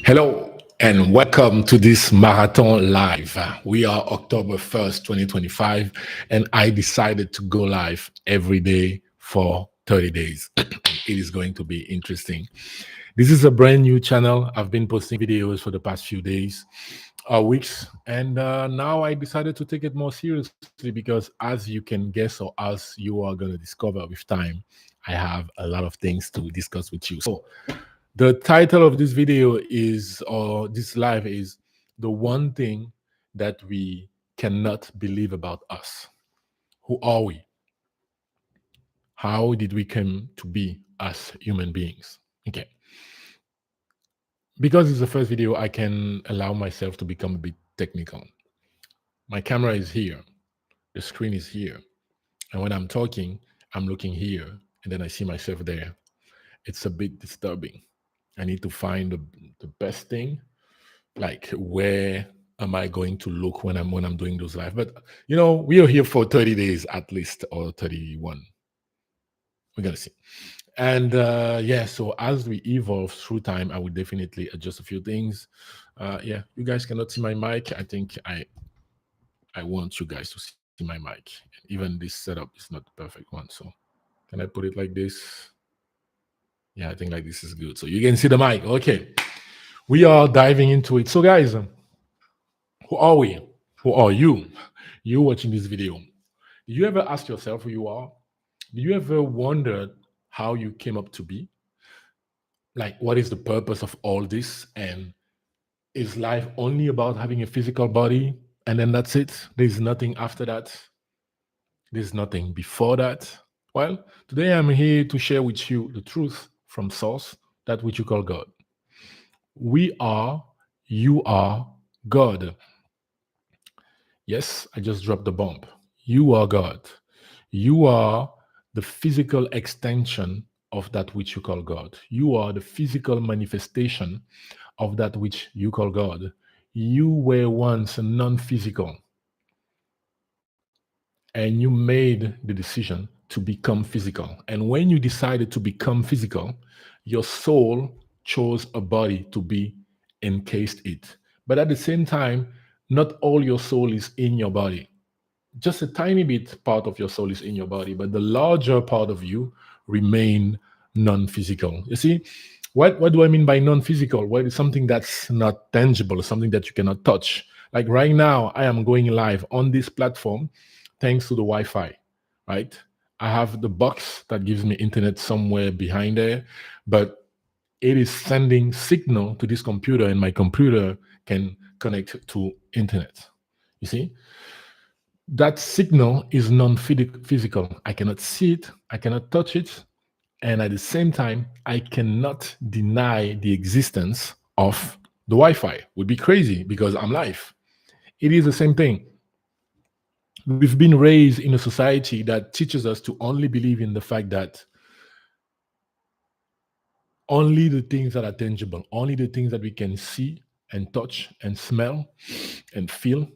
Hello and welcome to this marathon live. We are October 1st, 2025, and I decided to go live every day for 30 days. It is going to be interesting. This is a brand new channel. I've been posting videos for the past few days, weeks, and now I decided to take it more seriously because, as you can guess, or as you are going to discover with time, I have a lot of things to discuss with you. So, the title of this video is, or this live is, the one thing that we cannot believe about us. Who are we? How did we come to be as human beings? Okay. Because it's the first video, I can allow myself to become a bit technical. My camera is here, the screen is here. And when I'm talking, I'm looking here, and then I see myself there. It's a bit disturbing. I need to find the best thing, like where am I going to look when I'm doing those live. But we are here for 30 days at least, or 31. We're gonna see. And yeah, so as we evolve through time, I will definitely adjust a few things. Yeah, you guys cannot see my mic. I think I want you guys to see my mic. Even this setup is not the perfect one. So can I put it like this? Yeah, I think like this is good. So you can see the mic. Okay. We are diving into it. So guys, who are we? Who are you? You watching this video. Did you ever ask yourself who you are? Did you ever wonder how you came up to be? Like, what is the purpose of all this? And is life only about having a physical body and then that's it? There's nothing after that. There's nothing before that. Well, today I'm here to share with you the truth from source, that which you call God. We are, you are God. Yes, I just dropped the bomb. You are God. You are the physical extension of that which you call God. You are the physical manifestation of that which you call God. You were once non physical, and you made the decision to become physical. And when you decided to become physical, your soul chose a body to be encased it. But at the same time, not all your soul is in your body. Just a tiny bit part of your soul is in your body, but the larger part of you remain non-physical. You see, what do I mean by non-physical? Well, it's something that's not tangible, something that you cannot touch. Like right now, I am going live on this platform thanks to the Wi-Fi, right? I have the box that gives me internet somewhere behind there, but it is sending signal to this computer, and my computer can connect to internet. You see? That signal is non-physical. I cannot see it, I cannot touch it, and at the same time, I cannot deny the existence of the Wi-Fi. Would be crazy because I'm live. It is the same thing. We've been raised in a society that teaches us to only believe in the fact that only the things that are tangible, only the things that we can see and touch and smell and feel,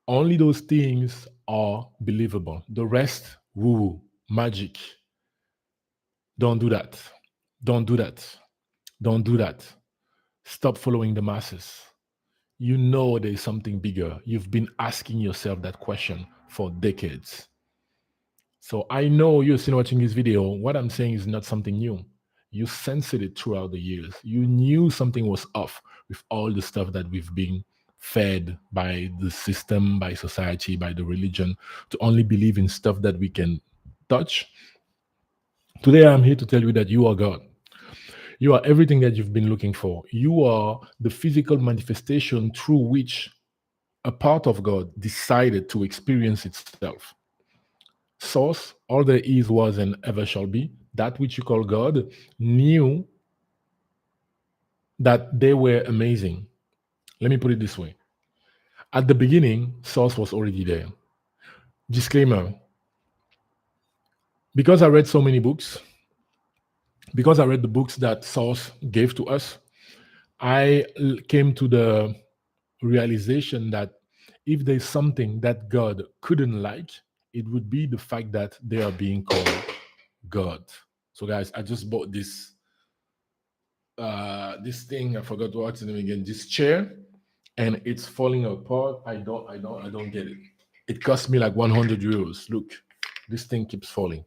only those things are believable. The rest, woo, magic. Don't do that. Don't do that. Don't do that. Stop following the masses. You know there's something bigger. You've been asking yourself that question for decades. So I know you're still watching this video. What I'm saying is not something new. You sensed it throughout the years. You knew something was off with all the stuff that we've been fed by the system, by society, by the religion, to only believe in stuff that we can touch. Today, I'm here to tell you that you are God. You are everything that you've been looking for. You are the physical manifestation through which a part of God decided to experience itself. Source, all there is, was, and ever shall be, that which you call God, knew that they were amazing. Let me put it this way. At the beginning, Source was already there. Disclaimer, because I read so many books, because I read the books that Source gave to us, I came to the realization that if there's something that God couldn't like, it would be the fact that they are being called God. So, guys, I just bought this this thing, I forgot what's the name again, this chair, and it's falling apart. I don't get it. It cost me like 100 euros. Look, this thing keeps falling.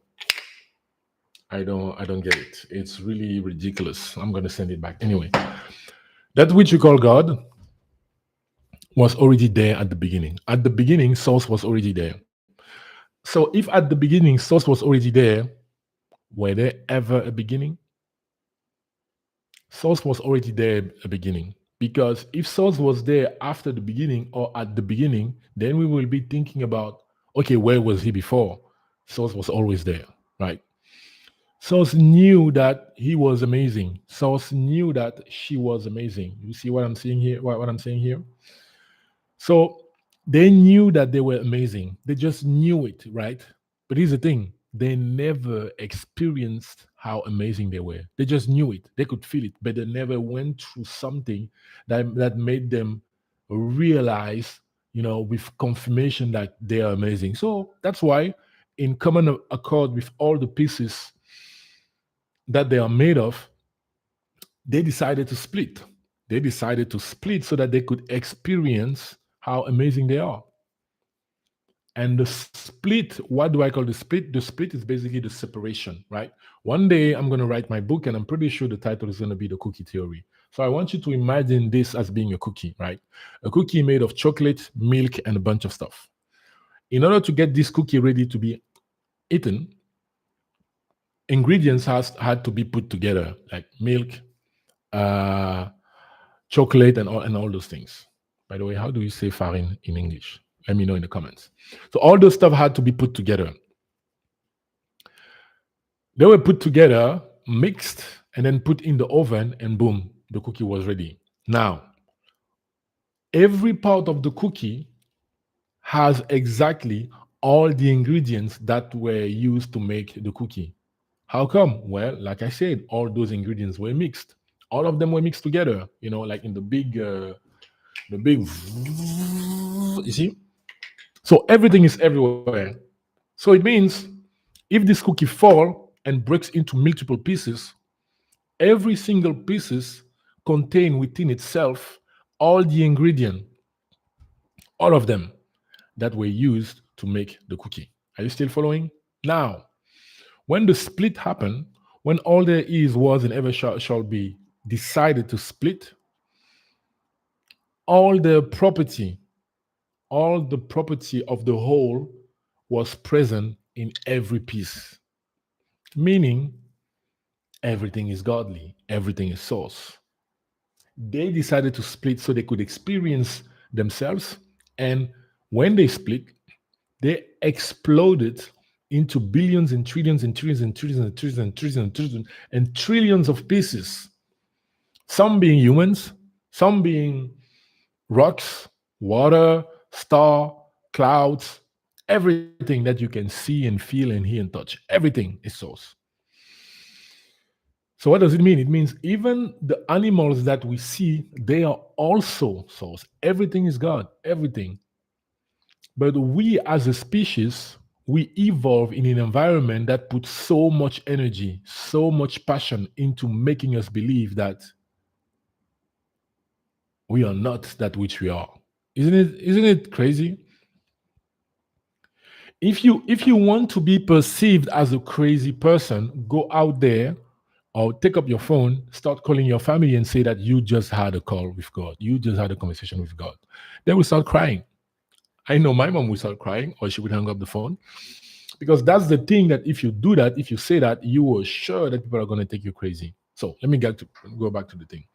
I don't get it. It's really ridiculous. I'm gonna send it back. Anyway, that which you call God was already there at the beginning. At the beginning, source was already there. So if at the beginning source was already there, were there ever a beginning? Source was already there at the beginning. Because if source was there after the beginning or at the beginning, then we will be thinking about, okay, where was he before? Source was always there, right? Source knew that he was amazing. Source knew that she was amazing. You see what I'm saying here? What I'm saying here? So they knew that they were amazing. They just knew it, right? But here's the thing, they never experienced how amazing they were. They just knew it. They could feel it, but they never went through something that made them realize, with confirmation that they are amazing. So that's why, in common accord with all the pieces that they are made of, they decided to split. They decided to split so that they could experience how amazing they are. And the split, what do I call the split? The split is basically the separation, right? One day I'm going to write my book, and I'm pretty sure the title is going to be The Cookie Theory. So I want you to imagine this as being a cookie, right? A cookie made of chocolate, milk, and a bunch of stuff. In order to get this cookie ready to be eaten, ingredients had to be put together, like milk, uh, chocolate, and all those things. By the way, how do you say farine in English? Let me know in the comments. So all those stuff had to be put together. They were put together, mixed, and then put in the oven, and boom, the cookie was ready. Now, every part of the cookie has exactly all the ingredients that were used to make the cookie. How come? Well, like I said, all those ingredients were mixed. All of them were mixed together, like in the big, you see? So everything is everywhere. So it means if this cookie fall and breaks into multiple pieces, every single pieces contain within itself all the ingredient, all of them that were used to make the cookie. Are you still following? Now, when the split happened, when all there is, was, and ever shall be decided to split, all the property, all the property of the whole was present in every piece, meaning everything is godly, everything is source. They decided to split so they could experience themselves. And when they split, they exploded into billions and trillions and trillions and trillions and trillions and trillions and trillions and trillions of pieces. Some being humans, some being rocks, water, star, clouds, everything that you can see and feel and hear and touch. Everything is source. So what does it mean? It means even the animals that we see, they are also source. Everything is God, everything. But we as a species, we evolve in an environment that puts so much energy, so much passion into making us believe that we are not that which we are. Isn't it crazy? If you want to be perceived as a crazy person, go out there or take up your phone, start calling your family and say that you just had a call with God. You just had a conversation with God. They will start crying. I know my mom will start crying or she would hang up the phone because that's the thing that if you do that, if you say that, you are sure that people are going to take you crazy. So let me go back to the thing.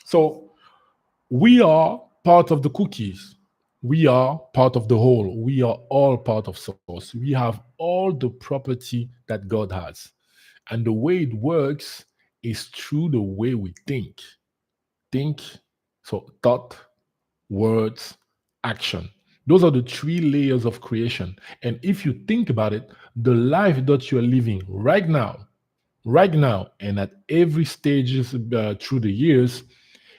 So we are part of the cookies. We are part of the whole. We are all part of source. We have all the property that God has. And the way it works is through the way we think. Think, so thought, words, action. Those are the three layers of creation. And if you think about it, the life that you're living right now, and at every stages through the years,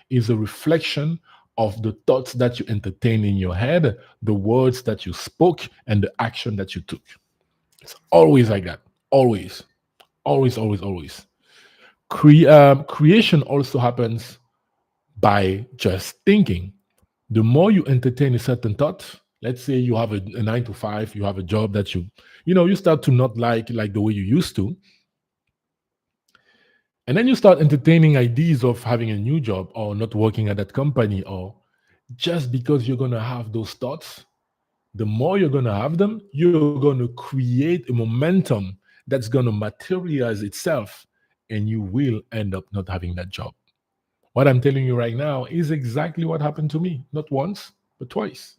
is a reflection of the thoughts that you entertain in your head, the words that you spoke, and the action that you took. It's always like that. Always, always, always, always. Creation also happens by just thinking. The more you entertain a certain thought, let's say you have a 9 to 5, you have a job that you start to not like the way you used to, and then you start entertaining ideas of having a new job or not working at that company, or just because you're gonna have those thoughts, the more you're gonna have them, you're gonna create a momentum that's gonna materialize itself, and you will end up not having that job. What I'm telling you right now is exactly what happened to me, not once, but twice.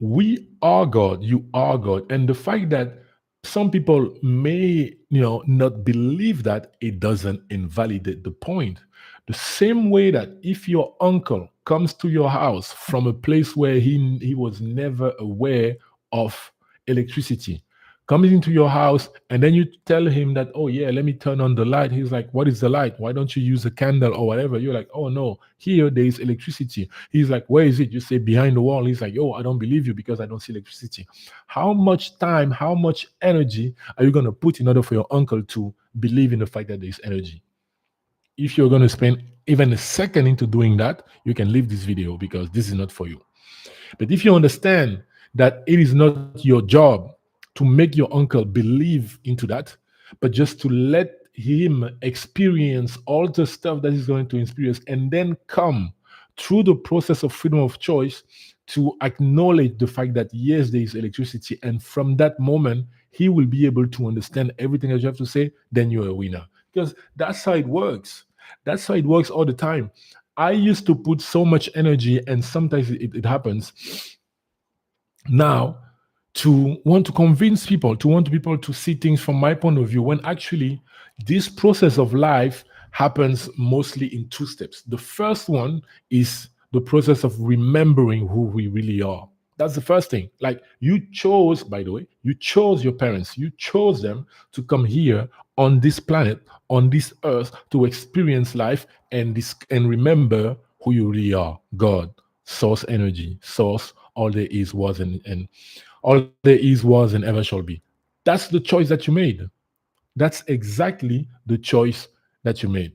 We are God, you are God. And the fact that some people may, not believe that, it doesn't invalidate the point. The same way that if your uncle comes to your house from a place where he was never aware of electricity, comes into your house, and then you tell him that, oh yeah, let me turn on the light. He's like, what is the light? Why don't you use a candle or whatever? You're like, oh no, here there is electricity. He's like, where is it? You say, behind the wall. He's like, oh, I don't believe you because I don't see electricity. How much time, how much energy are you going to put in order for your uncle to believe in the fact that there's energy? If you're going to spend even a second into doing that, you can leave this video because this is not for you. But if you understand that it is not your job to make your uncle believe into that, but just to let him experience all the stuff that he's going to experience, and then come through the process of freedom of choice to acknowledge the fact that yes, there is electricity, and from that moment he will be able to understand everything that you have to say, then you're a winner. Because that's how it works. That's how it works all the time. I used to put so much energy, and sometimes it happens now, to want to convince people, to want people to see things from my point of view, when actually this process of life happens mostly in two steps. The first one is the process of remembering who we really are. That's the first thing. Like, you chose, by the way, you chose your parents, you chose them to come here on this planet, on this earth, to experience life and remember who you really are. God, source energy, source, all there is, was, and all there is, was, and ever shall be. That's the choice that you made. That's exactly the choice that you made.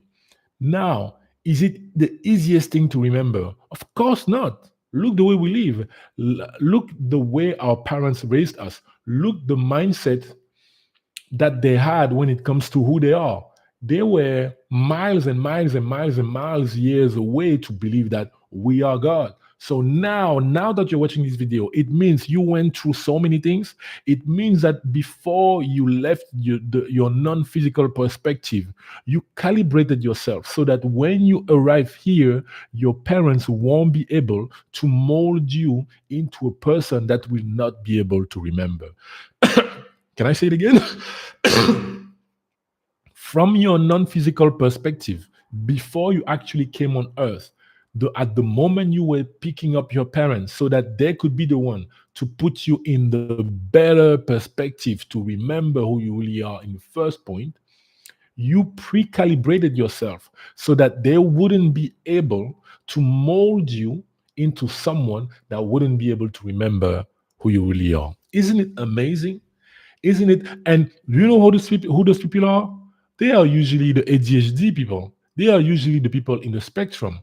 Now, is it the easiest thing to remember? Of course not. Look the way we live. Look the way our parents raised us. Look the mindset that they had when it comes to who they are. They were miles and miles and miles and miles years away to believe that we are God. So now that you're watching this video, it means you went through so many things. It means that before you left your non-physical perspective, you calibrated yourself so that when you arrive here, your parents won't be able to mold you into a person that will not be able to remember. Can I say it again? From your non-physical perspective, before you actually came on earth, at the moment you were picking up your parents so that they could be the one to put you in the better perspective to remember who you really are in the first point, you pre-calibrated yourself so that they wouldn't be able to mold you into someone that wouldn't be able to remember who you really are. Isn't it amazing? Isn't it? And do you know who those people are? They are usually the ADHD people. They are usually the people in the spectrum.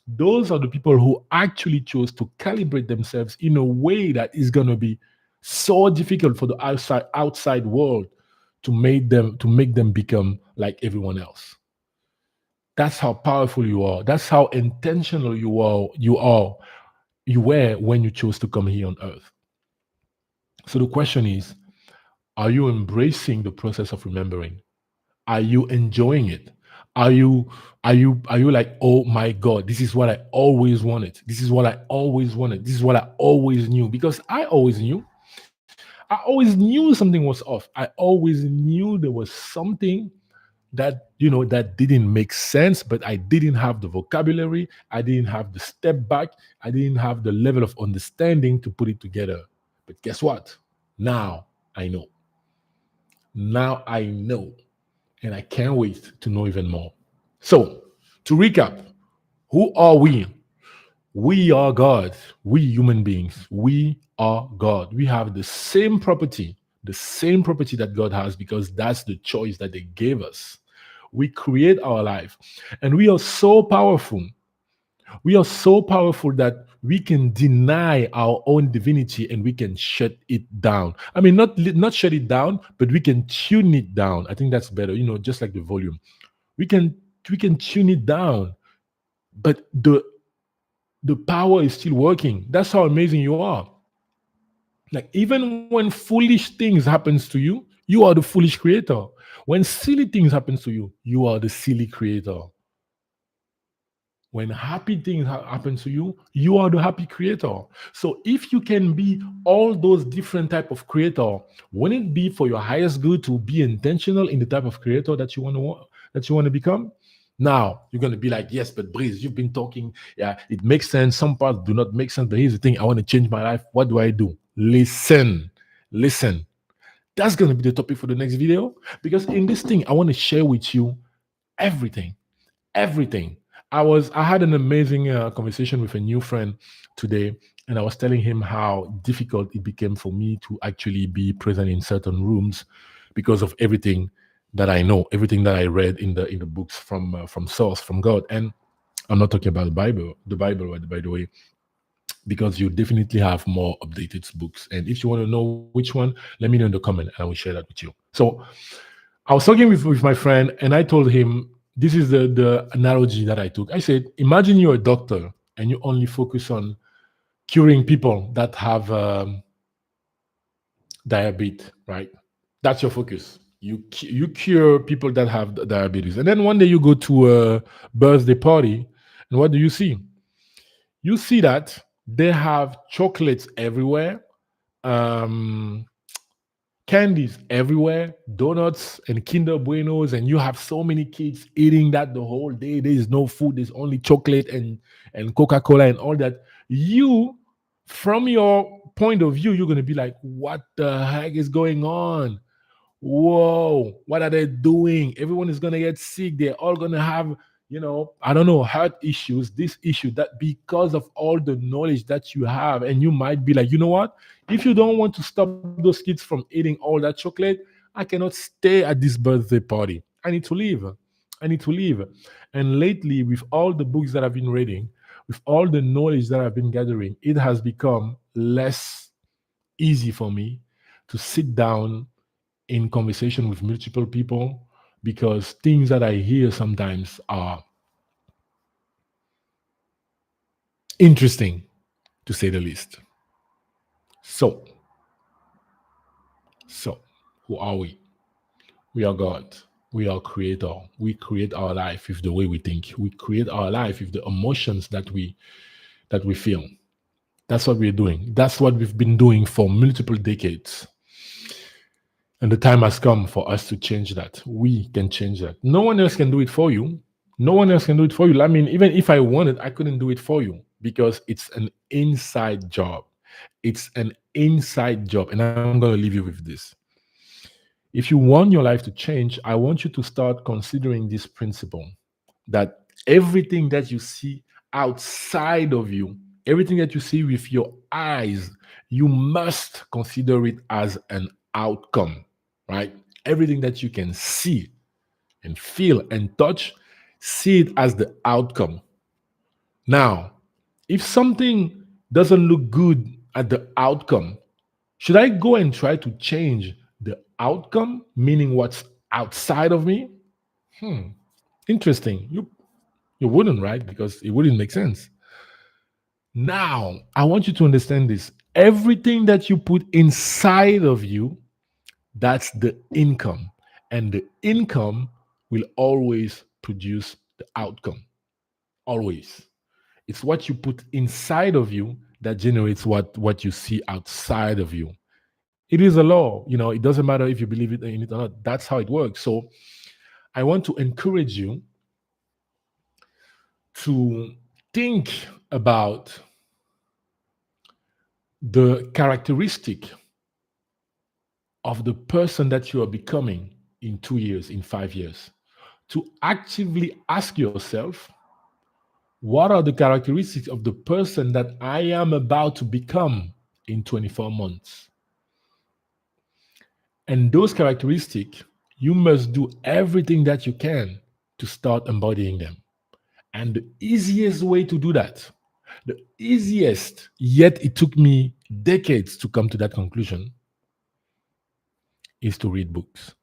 Those are the people who actually chose to calibrate themselves in a way that is going to be so difficult for the outside world to make them become like everyone else. That's how powerful you are. That's how intentional you were when you chose to come here on earth. So the question is, are you embracing the process of remembering? Are you enjoying it? Are you like, oh my God, this is what I always wanted. This is what I always wanted. This is what I always knew. Because I always knew. I always knew something was off. I always knew there was something that didn't make sense, but I didn't have the vocabulary. I didn't have the step back. I didn't have the level of understanding to put it together. But guess what? Now I know. Now I know. And I can't wait to know even more. So, to recap, who are we? We are God. We human beings. We are God. We have the same property that God has because that's the choice that they gave us. We create our life. And we are so powerful. We are so powerful that we can deny our own divinity and we can shut it down. I mean, not shut it down, but we can tune it down. I think that's better. Just like the volume, we can we can tune it down, but the power is still working. That's how amazing you are. Like even when foolish things happens to you, you are the foolish creator. When silly things happens to you, you are the silly creator. When happy things happen to you, you are the happy creator. So if you can be all those different type of creator, wouldn't it be for your highest good to be intentional in the type of creator that you want to become? Now you're going to be like, yes, but Breeze, you've been talking, yeah, it makes sense, some parts do not make sense, but here's the thing, I want to change my life. What do I do? Listen. That's going to be the topic for the next video, because in this thing I want to share with you everything. Everything. I had an amazing conversation with a new friend today, and I was telling him how difficult it became for me to actually be present in certain rooms because of everything that I know, everything that I read in the books from source, from God. And I'm not talking about the Bible, by the way, because you definitely have more updated books. And if you want to know which one, let me know in the comment and I will share that with you. So I was talking with my friend, and I told him this is the analogy that I took. I said, imagine you're a doctor and you only focus on curing people that have diabetes, right? That's your focus. You cure people that have diabetes, and then one day you go to a birthday party, and what do you see? You see that they have chocolates everywhere, um, candies everywhere, donuts and Kinder Buenos, and you have so many kids eating that the whole day. There is no food, there's only chocolate and Coca-Cola and all that. You, from your point of view, you're gonna be like, what the heck is going on? Whoa, what are they doing? Everyone is gonna get sick. They're all gonna have, I don't know, health issues, this issue, that, because of all the knowledge that you have. And you might be like, you know what? If you don't want to stop those kids from eating all that chocolate, I cannot stay at this birthday party. I need to leave. I need to leave. And lately, with all the books that I've been reading, with all the knowledge that I've been gathering, it has become less easy for me to sit down in conversation with multiple people, because things that I hear sometimes are interesting, to say the least. So, so who are we? We are God. We are creator. We create our life with the way we think. We create our life with the emotions that we feel. That's what we're doing. That's what we've been doing for multiple decades. And the time has come for us to change that. We can change that. No one else can do it for you. No one else can do it for you. I mean, even if I wanted, I couldn't do it for you, because it's an inside job. It's an inside job. And I'm going to leave you with this. If you want your life to change, I want you to start considering this principle, that everything that you see outside of you, everything that you see with your eyes, you must consider it as an outcome, right? Everything that you can see and feel and touch, see it as the outcome. Now, if something doesn't look good at the outcome, should I go and try to change the outcome, meaning what's outside of me? Hmm, interesting. You wouldn't, right? Because it wouldn't make sense. Now, I want you to understand this. Everything that you put inside of you, that's the income. And the income will always produce the outcome. Always. It's what you put inside of you that generates what you see outside of you. It is a law. It doesn't matter if you believe it in it or not. That's how it works. So I want to encourage you to think about the characteristic of the person that you are becoming in 2 years, in 5 years, to actively ask yourself, what are the characteristics of the person that I am about to become in 24 months? And those characteristics, you must do everything that you can to start embodying them. And the easiest way to do that, the easiest, yet it took me decades to come to that conclusion, is to read books.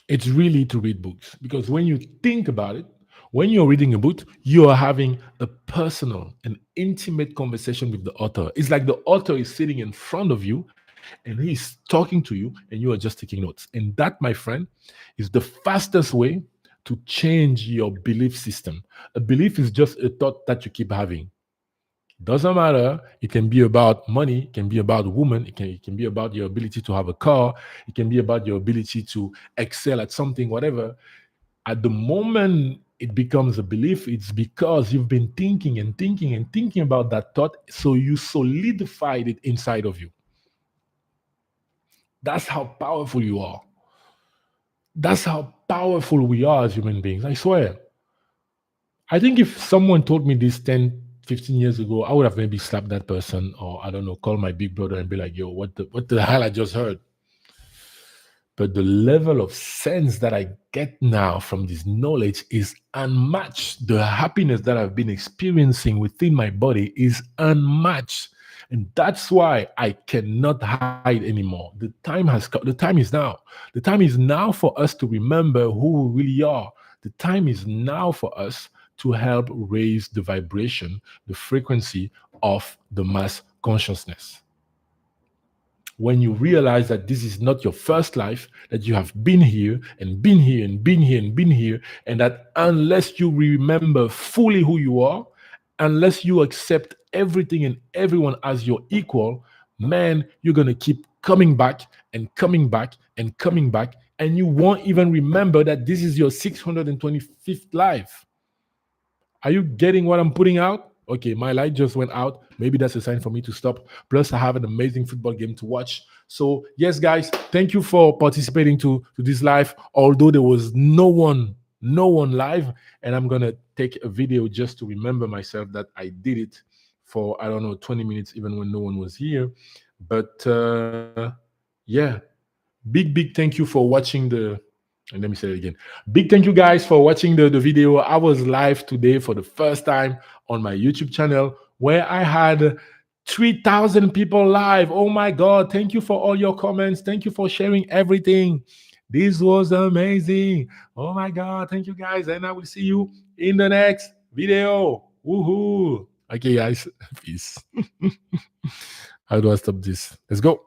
It's really to read books because when you think about it, when you're reading a book, you are having a personal and intimate conversation with the author. It's like the author is sitting in front of you and he's talking to you and you are just taking notes. And that, my friend, is the fastest way to change your belief system. A belief is just a thought that you keep having. Doesn't matter. It can be about money. It can be about women. It can be about your ability to have a car. It can be about your ability to excel at something, whatever. At the moment it becomes a belief, it's because you've been thinking and thinking and thinking about that thought. So you solidified it inside of you. That's how powerful you are. That's how powerful we are as human beings. I swear. I think if someone told me this 10, 15 years ago, I would have maybe slapped that person or I don't know, call my big brother and be like, yo, what the hell I just heard? But the level of sense that I get now from this knowledge is unmatched. The happiness that I've been experiencing within my body is unmatched. And that's why I cannot hide anymore. The time has come. The time is now. The time is now for us to remember who we really are. The time is now for us to help raise the vibration, the frequency of the mass consciousness. When you realize that this is not your first life, that you have been here and been here and been here and been here, and that unless you remember fully who you are, unless you accept everything and everyone as your equal, man, you're going to keep coming back and coming back and coming back, and you won't even remember that this is your 625th life. Are you getting what I'm putting out? Okay, my light just went out. Maybe that's a sign for me to stop. Plus, I have an amazing football game to watch. So, yes, guys, thank you for participating to this live. Although there was no one live, and I'm gonna take a video just to remember myself that I did it for I don't know 20 minutes, even when no one was here. But yeah, big thank you for watching the and let me say it again. Big thank you guys for watching the video. I was live today for the first time on my YouTube channel where I had 3,000 people live. Oh my God. Thank you for all your comments. Thank you for sharing everything. This was amazing. Oh my God. Thank you guys. And I will see you in the next video. Woohoo. Okay, guys. Peace. How do I stop this? Let's go.